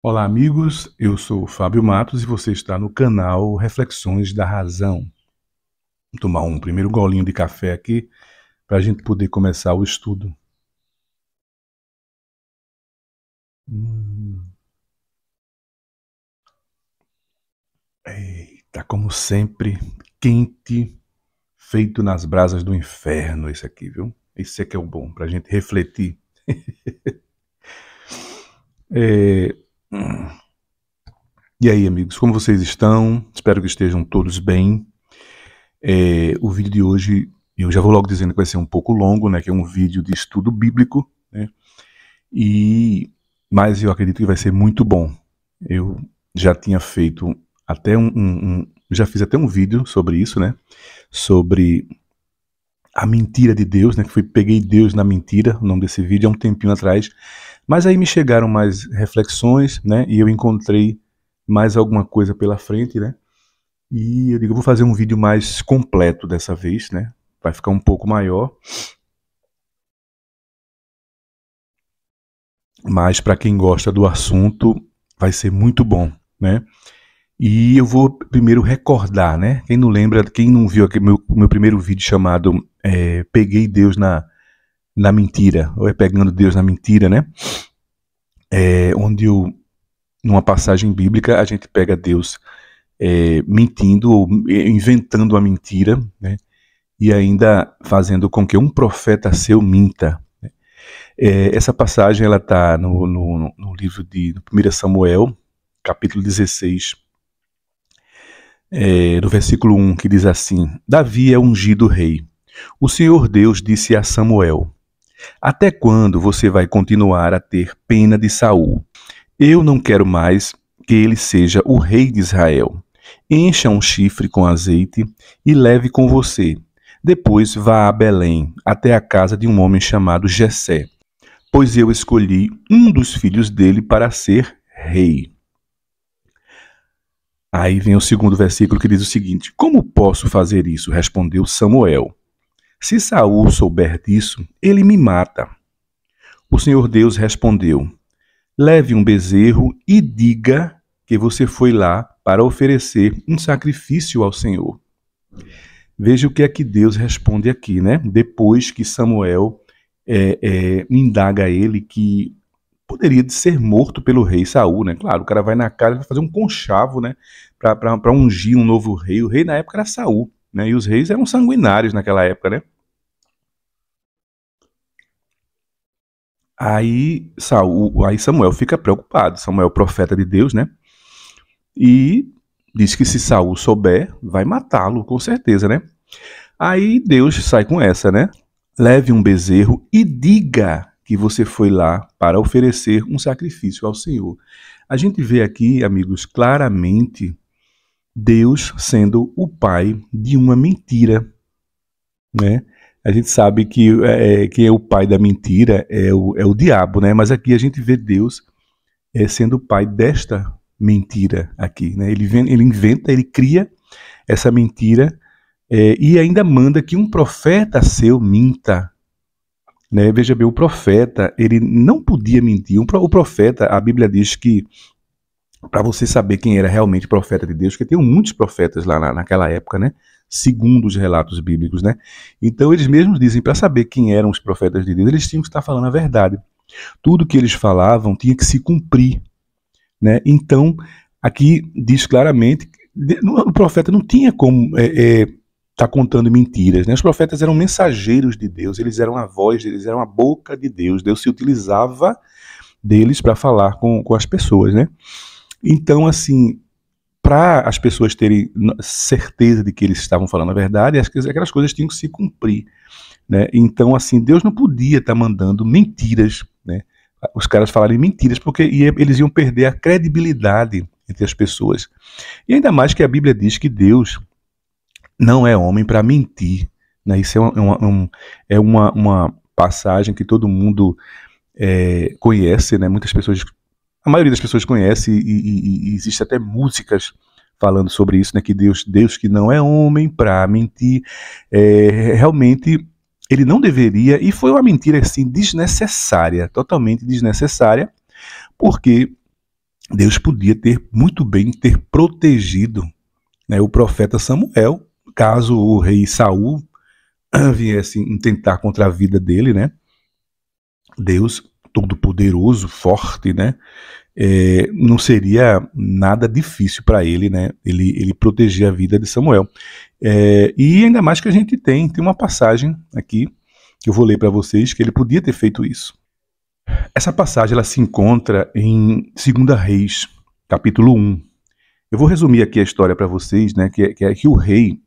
Olá, amigos. Eu sou o Fábio Matos e você está no canal Reflexões da Razão. Vou tomar um primeiro golinho de café aqui para a gente poder começar o estudo. Eita, como sempre, quente, feito nas brasas do inferno esse aqui, viu? Esse aqui é o bom, para a gente refletir. É... E aí, amigos, como vocês estão? Espero que estejam todos bem. O vídeo de hoje, eu já vou logo dizendo que vai ser um pouco longo, né? Que é um vídeo de estudo bíblico, né? Mas eu acredito que vai ser muito bom. Eu já tinha feito até já fiz até um vídeo sobre isso, né? Sobre a mentira de Deus, né? Que foi Peguei Deus na Mentira, o nome desse vídeo, há um tempinho atrás. Mas aí me chegaram mais reflexões, né? E eu encontrei mais alguma coisa pela frente, né? E eu digo, eu vou fazer um vídeo mais completo dessa vez, né? Vai ficar um pouco maior. Mas para quem gosta do assunto, vai ser muito bom, né? E eu vou primeiro recordar, né? Quem não lembra, quem não viu aqui meu primeiro vídeo chamado Peguei Deus na Mentira, ou Pegando Deus na Mentira, né? Onde numa passagem bíblica, a gente pega Deus mentindo ou inventando a mentira, né? E ainda fazendo com que um profeta seu minta. Essa passagem ela está no livro de 1 Samuel, capítulo 16, no versículo 1, que diz assim: Davi é ungido rei. O Senhor Deus disse a Samuel: Até quando você vai continuar a ter pena de Saul? Eu não quero mais que ele seja o rei de Israel. Encha um chifre com azeite e leve com você. Depois vá a Belém, até a casa de um homem chamado Jessé, pois eu escolhi um dos filhos dele para ser rei. Aí vem o segundo versículo que diz o seguinte: Como posso fazer isso? Respondeu Samuel. Se Saul souber disso, ele me mata. O Senhor Deus respondeu: Leve um bezerro e diga que você foi lá para oferecer um sacrifício ao Senhor. Veja o que é que Deus responde aqui, né? Depois que Samuel indaga a ele que poderia ser morto pelo rei Saul, né? Claro, o cara vai na casa e vai fazer um conchavo, né? Para ungir um novo rei. O rei na época era Saul, né? E os reis eram sanguinários naquela época, né? Aí Samuel fica preocupado. Samuel, profeta de Deus, né? E diz que se Saul souber, vai matá-lo, com certeza, né? Aí Deus sai com essa, né? Leve um bezerro e diga que você foi lá para oferecer um sacrifício ao Senhor. A gente vê aqui, amigos, claramente Deus sendo o pai de uma mentira, né? A gente sabe que quem é o pai da mentira é o diabo, né? Mas aqui a gente vê Deus sendo o pai desta mentira aqui, né? Ele inventa, ele cria essa mentira e ainda manda que um profeta seu minta, né? Veja bem, o profeta, ele não podia mentir. O profeta, a Bíblia diz que, para você saber quem era realmente profeta de Deus, porque tem muitos profetas lá naquela época, né? Segundo os relatos bíblicos, né? Então eles mesmos dizem, para saber quem eram os profetas de Deus, eles tinham que estar falando a verdade. Tudo que eles falavam tinha que se cumprir, né? Então, aqui diz claramente que o profeta não tinha como tá contando mentiras, né? Os profetas eram mensageiros de Deus, eles eram a voz, eles eram a boca de Deus. Deus se utilizava deles para falar com as pessoas, né? Então, assim, para as pessoas terem certeza de que eles estavam falando a verdade, aquelas coisas tinham que se cumprir, né? Então, assim, Deus não podia estar mandando mentiras, né? Os caras falarem mentiras, porque eles iam perder a credibilidade entre as pessoas. E ainda mais que a Bíblia diz que Deus não é homem para mentir, né? Isso é uma passagem que todo mundo conhece, né? Muitas pessoas, a maioria das pessoas conhece e existe até músicas falando sobre isso, né? Que Deus que não é homem para mentir, realmente ele não deveria, e foi uma mentira assim desnecessária, totalmente desnecessária, porque Deus podia muito bem ter protegido, né, o profeta Samuel, caso o rei Saul viesse tentar contra a vida dele, né? Deus todo-poderoso, forte, né? Não seria nada difícil para ele, né? Ele proteger a vida de Samuel. E ainda mais que a gente tem uma passagem aqui que eu vou ler para vocês que ele podia ter feito isso. Essa passagem ela se encontra em 2 Reis, capítulo 1. Eu vou resumir aqui a história para vocês, né? Que o rei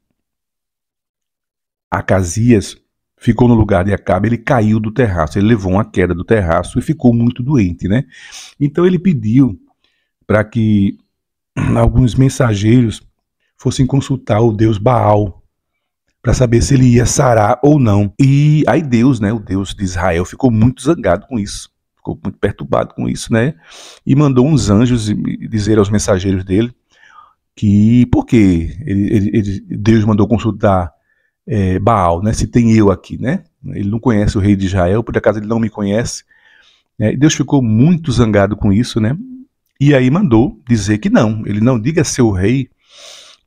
Acasias ficou no lugar de Acabe, ele caiu do terraço, ele levou uma queda do terraço e ficou muito doente, né? Então ele pediu para que alguns mensageiros fossem consultar o deus Baal para saber se ele ia sarar ou não. E aí Deus, né, o Deus de Israel, ficou muito zangado com isso, ficou muito perturbado com isso, né? E mandou uns anjos dizer aos mensageiros dele que, por que Deus mandou consultar Baal, né? Se tem eu aqui, né? Ele não conhece o rei de Israel, por acaso ele não me conhece. Né? E Deus ficou muito zangado com isso, né? E aí mandou dizer que não, ele não diga a seu rei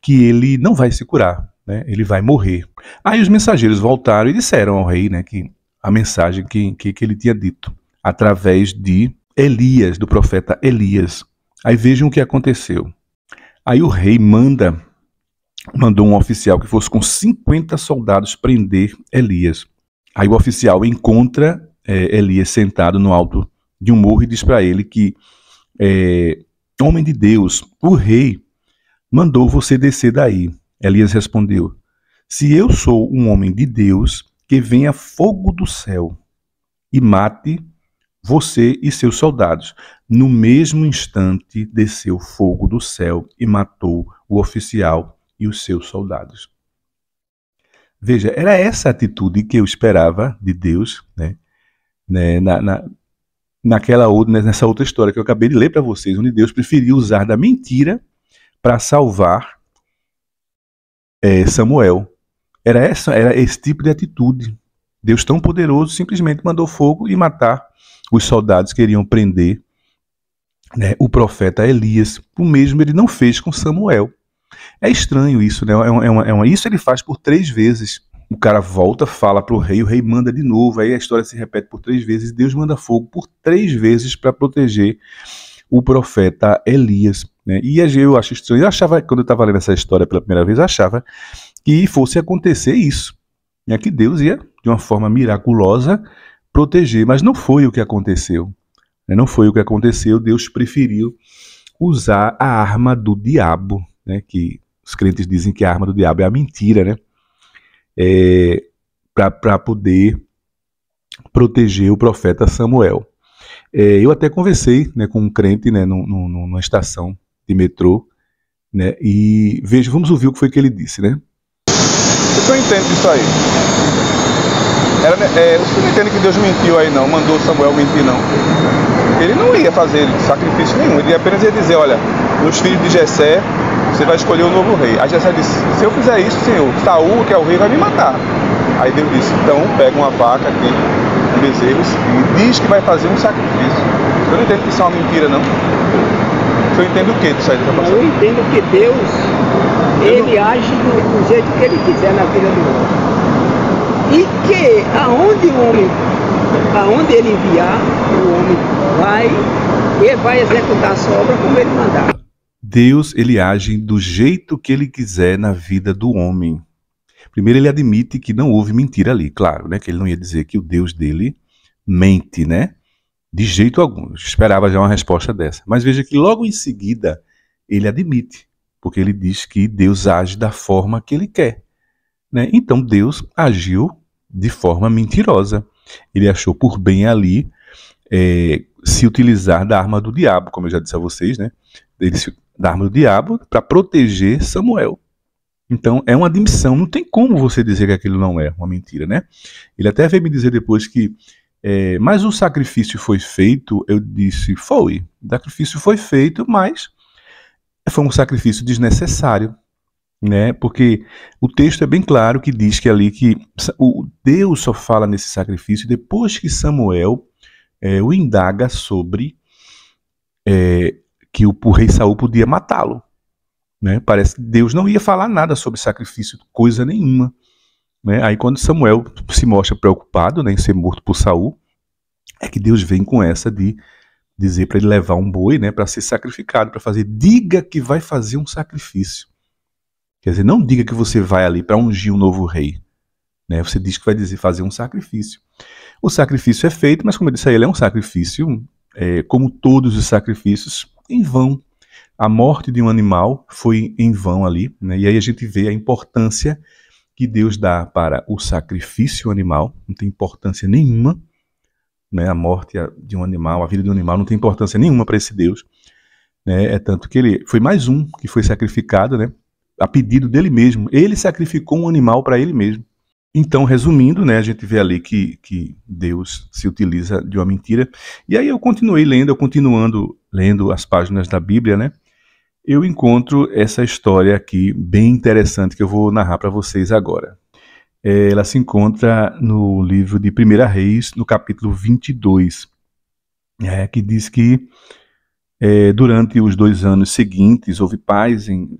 que ele não vai se curar, né? Ele vai morrer. Aí os mensageiros voltaram e disseram ao rei, né, que a mensagem que ele tinha dito, através de Elias, do profeta Elias. Aí vejam o que aconteceu. Aí o rei mandou um oficial que fosse com 50 soldados prender Elias. Aí o oficial encontra Elias sentado no alto de um morro e diz para ele que, homem de Deus, o rei mandou você descer daí. Elias respondeu, se eu sou um homem de Deus, que venha fogo do céu e mate você e seus soldados. No mesmo instante desceu fogo do céu e matou o oficial e os seus soldados. Veja, era essa atitude que eu esperava de Deus, né? Nessa outra história que eu acabei de ler para vocês, onde Deus preferiu usar da mentira para salvar Samuel. Era esse tipo de atitude. Deus tão poderoso simplesmente mandou fogo e matar os soldados que iriam prender, né, o profeta Elias. O mesmo ele não fez com Samuel. É estranho isso, né? Isso ele faz por 3 vezes. O cara volta, fala para o rei manda de novo, aí a história se repete por 3 vezes. Deus manda fogo por 3 vezes para proteger o profeta Elias. Né? E eu acho estranho. Eu achava, quando eu estava lendo essa história pela primeira vez, eu achava que fosse acontecer isso. Né? Que Deus ia, de uma forma miraculosa, proteger. Mas não foi o que aconteceu. Né? Não foi o que aconteceu. Deus preferiu usar a arma do diabo. Né, que os crentes dizem que a arma do diabo é a mentira, né, para poder proteger o profeta Samuel. Eu até conversei, né, com um crente, né, numa estação de metrô, né, e vamos ouvir o que foi que ele disse, né? O que eu entendo disso aí? Você não entende que Deus mentiu aí não, mandou Samuel mentir não. Ele não ia fazer sacrifício nenhum, ele apenas ia dizer, olha, nos filhos de Jessé, você vai escolher o novo rei. Aí Jessé disse, se eu fizer isso, Senhor, Saul, que é o rei, vai me matar. Aí Deus disse, então pega uma vaca aqui, um bezerro, e diz que vai fazer um sacrifício. Eu não entendo que isso é uma mentira, não. Você entende o que disso aí? Eu entendo que Deus, ele age do jeito que ele quiser na vida do homem. E que aonde ele enviar, o homem vai executar a sua obra como ele mandar. Deus, ele age do jeito que ele quiser na vida do homem. Primeiro, ele admite que não houve mentira ali, claro, né? Que ele não ia dizer que o Deus dele mente, né? De jeito algum. Eu esperava já uma resposta dessa. Mas veja que logo em seguida, ele admite, porque ele diz que Deus age da forma que ele quer. Né? Então, Deus agiu de forma mentirosa. Ele achou por bem ali se utilizar da arma do diabo, como eu já disse a vocês, né? Da arma do diabo para proteger Samuel. Então é uma admissão, não tem como você dizer que aquilo não é uma mentira, né? Ele até veio me dizer depois que mas o sacrifício foi feito. Eu disse, foi, o sacrifício foi feito, mas foi um sacrifício desnecessário, né? Porque o texto é bem claro que diz que ali que o Deus só fala nesse sacrifício depois que Samuel o indaga sobre que o rei Saul podia matá-lo, né? Parece que Deus não ia falar nada sobre sacrifício, coisa nenhuma, né? Aí quando Samuel se mostra preocupado, né, em ser morto por Saul, é que Deus vem com essa de dizer para ele levar um boi, né, para ser sacrificado, para fazer, diga que vai fazer um sacrifício. Quer dizer, não diga que você vai ali para ungir um novo rei, né? Você diz que vai dizer fazer um sacrifício. O sacrifício é feito, mas como eu disse a ele, é um sacrifício, como todos os sacrifícios, em vão. A morte de um animal foi em vão ali, né? E aí a gente vê a importância que Deus dá para o sacrifício animal, não tem importância nenhuma, né? A morte de um animal, a vida de um animal não tem importância nenhuma para esse Deus, né? É tanto que ele foi mais um que foi sacrificado, né? A pedido dele mesmo. Ele sacrificou um animal para ele mesmo. Então, resumindo, né, a gente vê ali que Deus se utiliza de uma mentira. E aí eu continuando lendo as páginas da Bíblia, né, eu encontro essa história aqui bem interessante que eu vou narrar para vocês agora. Ela se encontra no livro de 1 Reis, no capítulo 22, que diz que durante os 2 anos seguintes houve paz em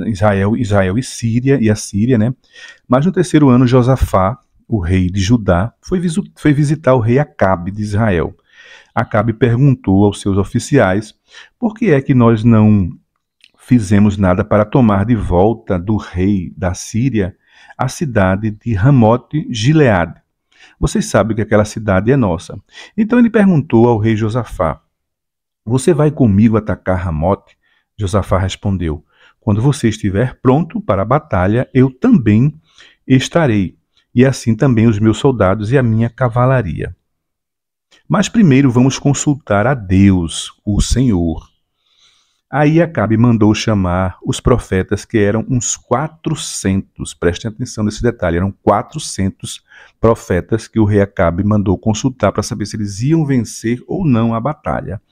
Israel e Síria, e a Síria, né? Mas no 3º ano, Josafá, o rei de Judá, foi visitar o rei Acabe de Israel. Acabe perguntou aos seus oficiais por que é que nós não fizemos nada para tomar de volta do rei da Síria a cidade de Ramote-Gileade. Vocês sabem que aquela cidade é nossa. Então ele perguntou ao rei Josafá: você vai comigo atacar Ramote? Josafá respondeu: quando você estiver pronto para a batalha, eu também estarei, e assim também os meus soldados e a minha cavalaria. Mas primeiro vamos consultar a Deus, o Senhor. Aí Acabe mandou chamar os profetas, que eram uns 400, prestem atenção nesse detalhe, eram 400 profetas que o rei Acabe mandou consultar para saber se eles iam vencer ou não a batalha,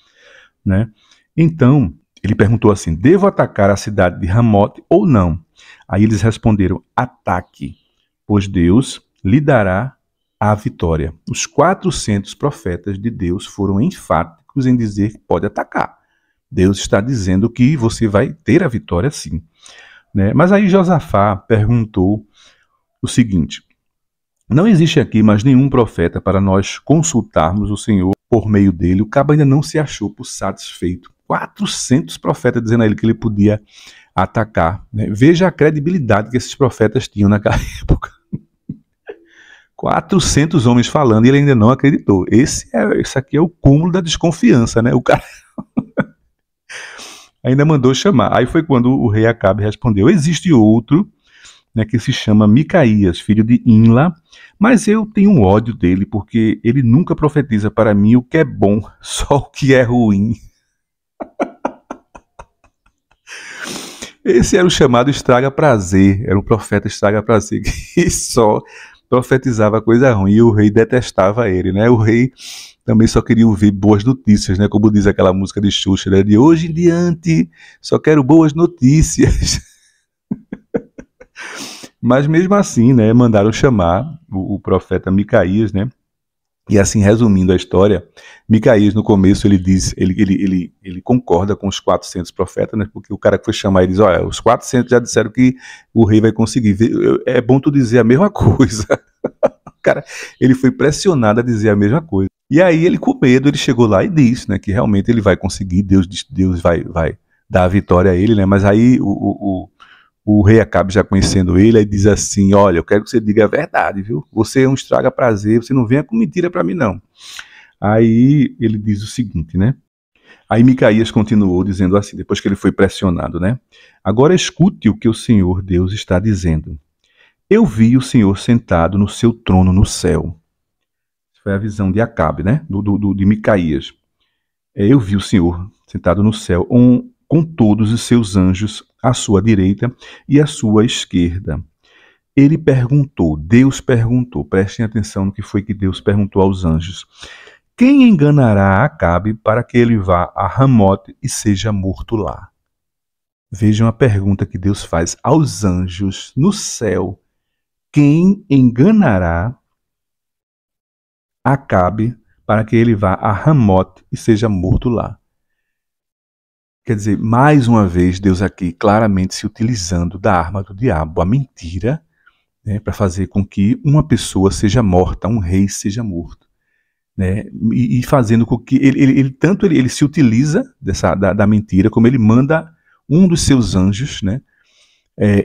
né? Então, ele perguntou assim: devo atacar a cidade de Ramote ou não? Aí eles responderam: ataque, pois Deus lhe dará a vitória. Os 400 profetas de Deus foram enfáticos em dizer que pode atacar. Deus está dizendo que você vai ter a vitória sim, né? Mas aí Josafá perguntou o seguinte: não existe aqui mais nenhum profeta para nós consultarmos o Senhor por meio dele? O cabo ainda não se achou por satisfeito. 400 profetas dizendo a ele que ele podia atacar, né? Veja a credibilidade que esses profetas tinham naquela época. 400 homens falando e ele ainda não acreditou. Esse aqui é o cúmulo da desconfiança, né? O cara ainda mandou chamar. Aí foi quando o rei Acabe respondeu: existe outro, né, que se chama Micaías, filho de Imla, mas eu tenho ódio dele, porque ele nunca profetiza para mim o que é bom, só o que é ruim. Esse era o chamado estraga-prazer, era um profeta estraga-prazer, que só profetizava coisa ruim, e o rei detestava ele, né? O rei também só queria ouvir boas notícias, né? Como diz aquela música de Xuxa, né? De hoje em diante, só quero boas notícias. Mas mesmo assim, né, mandaram chamar o profeta Micaías, né? E assim, resumindo a história, Micaías no começo ele diz, ele concorda com os 400 profetas, né? Porque o cara que foi chamar ele diz: olha, os 400 já disseram que o rei vai conseguir. É bom tu dizer a mesma coisa. Cara, ele foi pressionado a dizer a mesma coisa. E aí ele, com medo, ele chegou lá e disse, né, que realmente ele vai conseguir, Deus vai dar a vitória a ele, né? Mas aí o rei Acabe, já conhecendo ele, aí diz assim: olha, eu quero que você diga a verdade, viu? Você é um estraga-prazer, você não venha com mentira para mim, não. Aí ele diz o seguinte, né? Aí Micaías continuou dizendo assim, depois que ele foi pressionado, né? Agora escute o que o Senhor Deus está dizendo. Eu vi o Senhor sentado no seu trono no céu. Foi a visão de Acabe, né? De Micaías. Eu vi o Senhor sentado no céu, com todos os seus anjos à sua direita e à sua esquerda. Ele perguntou, Deus perguntou, prestem atenção no que foi que Deus perguntou aos anjos: quem enganará Acabe para que ele vá a Ramote e seja morto lá? Vejam a pergunta que Deus faz aos anjos no céu: quem enganará Acabe para que ele vá a Ramote e seja morto lá? Quer dizer, mais uma vez, Deus aqui claramente se utilizando da arma do diabo, a mentira, né, para fazer com que uma pessoa seja morta, um rei seja morto. Né, e fazendo com que ele se utiliza da mentira, como ele manda um dos seus anjos, né,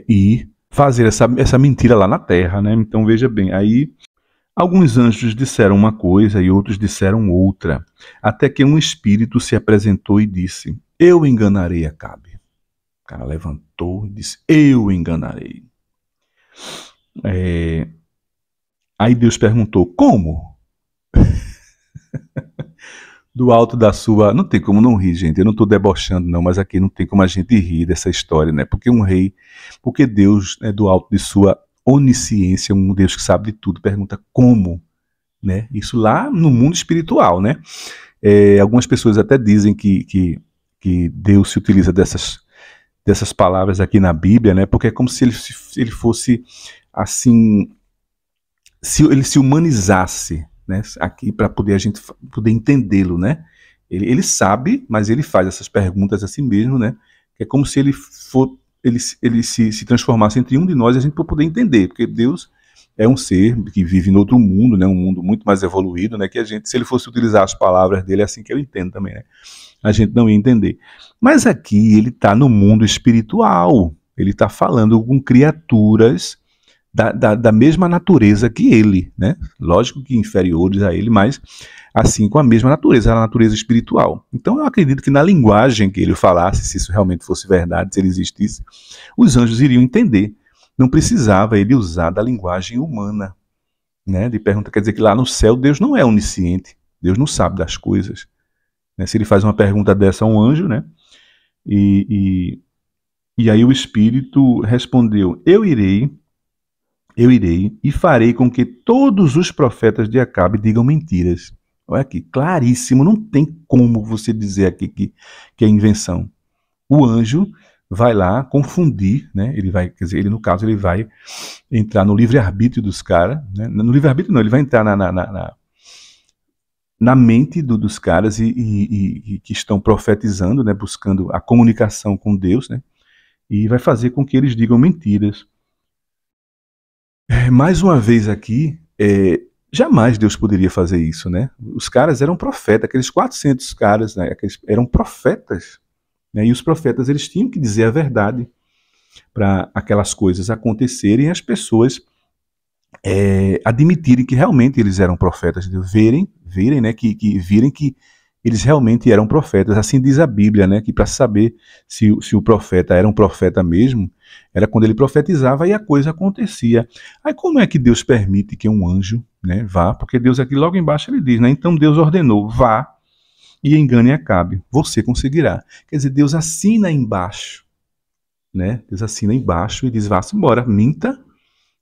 e fazer essa mentira lá na terra. Né? Então veja bem, aí alguns anjos disseram uma coisa e outros disseram outra, até que um espírito se apresentou e disse: eu enganarei Acabe. O cara levantou e disse: eu enganarei. Aí Deus perguntou: como? Do alto da sua... Não tem como não rir, gente. Eu não estou debochando, não, mas aqui não tem como a gente rir dessa história, né? Porque um rei, porque Deus, né, do alto de sua onisciência, um Deus que sabe de tudo, pergunta como, né? Isso lá no mundo espiritual, né? Algumas pessoas até dizem que Deus se utiliza dessas palavras aqui na Bíblia, né? Porque é como se ele fosse assim, se ele se humanizasse, né, aqui para poder a gente poder entendê-lo, né? Ele sabe, mas ele faz essas perguntas assim mesmo, né? É como se ele se transformasse entre um de nós e a gente para poder entender, porque Deus é um ser que vive em outro mundo, né? Um mundo muito mais evoluído, né? Que a gente, se ele fosse utilizar as palavras dele, é assim que eu entendo também, né? A gente não ia entender. Mas aqui ele está no mundo espiritual. Ele está falando com criaturas da mesma natureza que ele, né? Lógico que inferiores a ele, mas assim com a mesma natureza, a natureza espiritual. Então eu acredito que na linguagem que ele falasse, se isso realmente fosse verdade, se ele existisse, os anjos iriam entender. Não precisava ele usar da linguagem humana, né? De pergunta, quer dizer que lá no céu Deus não é onisciente, Deus não sabe das coisas. Né? Se ele faz uma pergunta dessa a um anjo, né? E aí o Espírito respondeu: eu irei e farei com que todos os profetas de Acabe digam mentiras. Olha aqui, claríssimo, não tem como você dizer aqui que é invenção. O anjo vai lá confundir, né? Ele vai, quer dizer, no caso, ele vai entrar no livre-arbítrio dos caras, né? No livre-arbítrio não, ele vai entrar na mente dos caras e que estão profetizando, né? Buscando a comunicação com Deus, né? E vai fazer com que eles digam mentiras. Mais uma vez aqui, jamais Deus poderia fazer isso, né? Os caras eram profetas, aqueles 400 caras, né, eram profetas, né? E os profetas eles tinham que dizer a verdade para aquelas coisas acontecerem e as pessoas admitirem que realmente eles eram profetas, verem, né, virem que eles realmente eram profetas. Assim diz a Bíblia, né, que para saber se o profeta era um profeta mesmo, era quando ele profetizava e a coisa acontecia. Aí como é que Deus permite que um anjo, né, vá? Porque Deus aqui logo embaixo ele diz, né, então Deus ordenou, vá e engane Acabe, você conseguirá. Quer dizer, Deus assina embaixo, né? Deus assina embaixo e diz, vá-se embora, minta,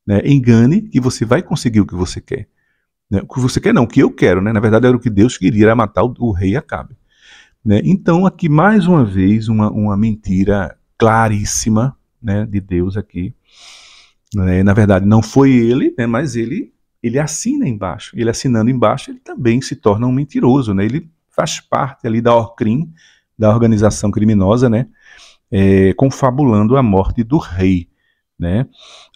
né, engane que você vai conseguir o que você quer. Né? O que você quer não, o que eu quero, né? Na verdade era o que Deus queria, era matar o rei Acabe. Né? Então aqui mais uma vez uma mentira claríssima, né, de Deus aqui. Né? Na verdade não foi ele, né, mas ele assina embaixo. Ele assinando embaixo, ele também se torna um mentiroso. Né? Ele faz parte ali da ORCRIM, da organização criminosa, né, confabulando a morte do rei. Né?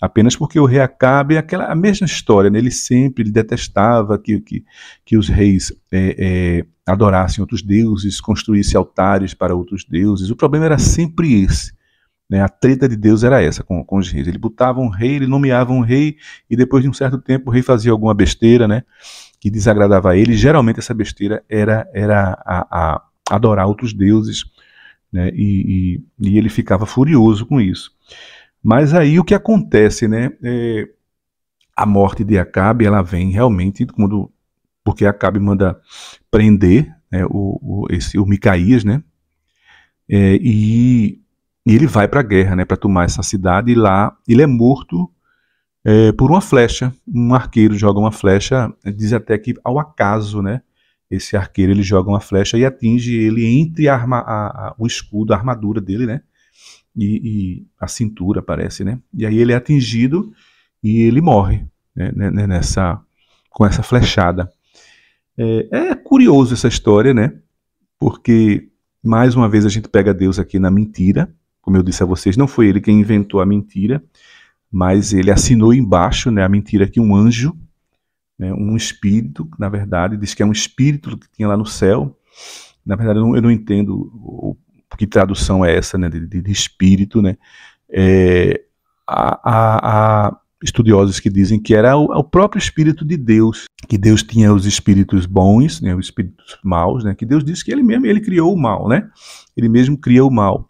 Apenas porque o rei Acabe é a mesma história, né? Ele detestava que os reis adorassem outros deuses, construíssem altares para outros deuses. O problema era sempre esse, né? A treta de Deus era essa com os reis. Ele botava um rei, ele nomeava um rei e depois de um certo tempo o rei fazia alguma besteira, né, que desagradava a ele. Geralmente essa besteira era a adorar outros deuses, né? E ele ficava furioso com isso. Mas aí o que acontece, né? A morte de Acabe, ela vem realmente porque Acabe manda prender, né, o Micaías, né? E ele vai para a guerra, né, para tomar essa cidade, e lá ele é morto por uma flecha. Um arqueiro joga uma flecha, diz até que ao acaso, né? Esse arqueiro ele joga uma flecha e atinge ele entre o escudo, a armadura dele, né? E a cintura, parece, né? E aí ele é atingido e ele morre, né, com essa flechada. É curioso essa história, né? Porque Mais uma vez a gente pega Deus aqui na mentira. Como eu disse a vocês, não foi ele quem inventou a mentira, mas ele assinou embaixo, né, a mentira que um anjo, né, um espírito, na verdade, diz que é um espírito que tinha lá no céu. Na verdade, eu não entendo que tradução é essa, né, de espírito, né? Há estudiosos que dizem que era o próprio Espírito de Deus, que Deus tinha os espíritos bons, né, os espíritos maus, né, que Deus disse que ele criou o mal, né? Ele mesmo cria o mal.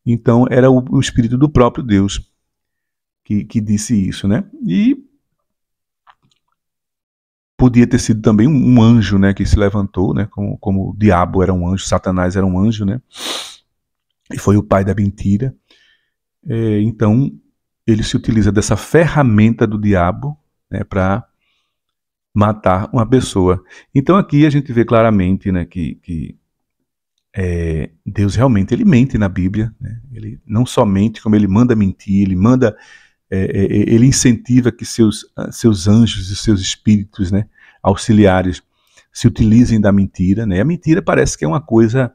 Então era o Espírito do próprio Deus que disse isso, né? E podia ter sido também um anjo, né, que se levantou, né, como o diabo era um anjo, Satanás era um anjo, né? E foi o pai da mentira. Então ele se utiliza dessa ferramenta do diabo, né, para matar uma pessoa. Então aqui a gente vê claramente, né, que Deus realmente ele mente na Bíblia, né? Ele não só mente, como ele manda mentir, ele incentiva que seus anjos e seus espíritos, né, auxiliares se utilizem da mentira, né? A mentira parece que é uma coisa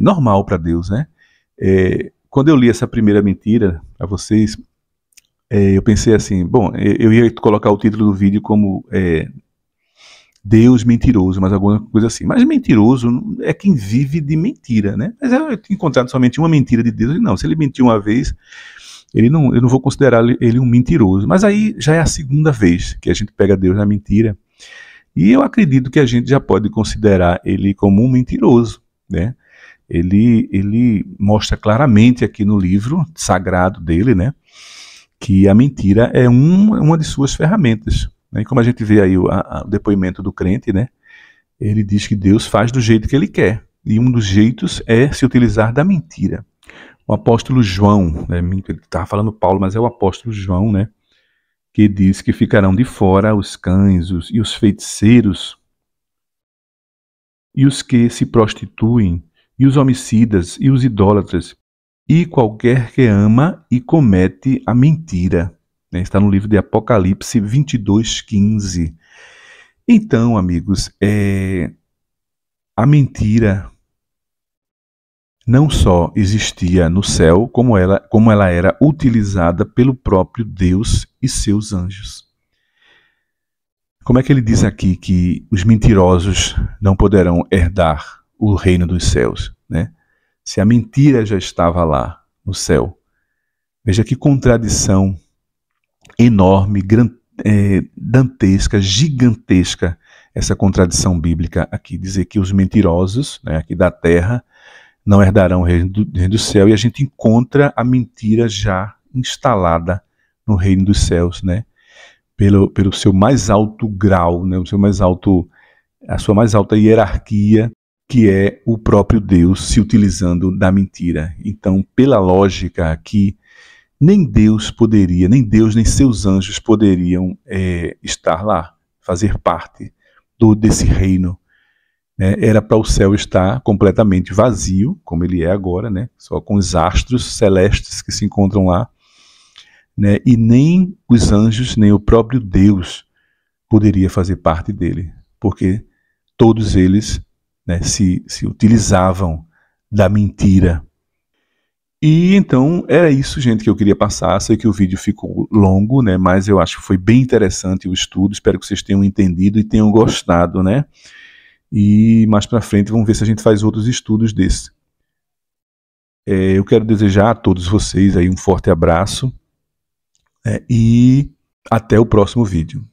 normal para Deus, né? Quando eu li essa primeira mentira a vocês, eu pensei assim, bom, eu ia colocar o título do vídeo como Deus mentiroso, mas alguma coisa assim. Mas mentiroso é quem vive de mentira, né? Mas eu tinha encontrado somente uma mentira de Deus. Não, se ele mentiu uma vez, eu não vou considerar ele um mentiroso. Mas aí já é a segunda vez que a gente pega Deus na mentira. E eu acredito que a gente já pode considerar ele como um mentiroso, né? Ele mostra claramente aqui no livro sagrado dele, né, que a mentira é uma de suas ferramentas. E como a gente vê aí o depoimento do crente, né, ele diz que Deus faz do jeito que ele quer. E um dos jeitos é se utilizar da mentira. O apóstolo João, né, ele estava falando Paulo, mas é o apóstolo João, né, que diz que ficarão de fora os cães e os feiticeiros e os que se prostituem e os homicidas e os idólatras e qualquer que ama e comete a mentira. Está no livro de Apocalipse 22:15. Então, amigos, a mentira não só existia no céu, como ela era utilizada pelo próprio Deus e seus anjos. Como é que ele diz aqui que os mentirosos não poderão herdar o reino dos céus, né? Se a mentira já estava lá no céu. Veja que contradição enorme, dantesca, gigantesca, essa contradição bíblica aqui. Dizer que os mentirosos, né, aqui da terra, não herdarão o reino do céu, e a gente encontra a mentira já instalada no reino dos céus, né? Pelo seu mais alto grau, né? A sua mais alta hierarquia, que é o próprio Deus se utilizando da mentira. Então, pela lógica aqui, nem Deus nem seus anjos poderiam estar lá, fazer parte desse reino. Né? Era para o céu estar completamente vazio, como ele é agora, né? Só com os astros celestes que se encontram lá. Né? E nem os anjos, nem o próprio Deus poderia fazer parte dele, porque todos eles, né, se utilizavam da mentira. E então era isso, gente, que eu queria passar. Sei que o vídeo ficou longo, né, mas eu acho que foi bem interessante o estudo. Espero que vocês tenham entendido e tenham gostado, né? E mais para frente vamos ver se a gente faz outros estudos desses. Eu quero desejar a todos vocês aí um forte abraço, e até o próximo vídeo.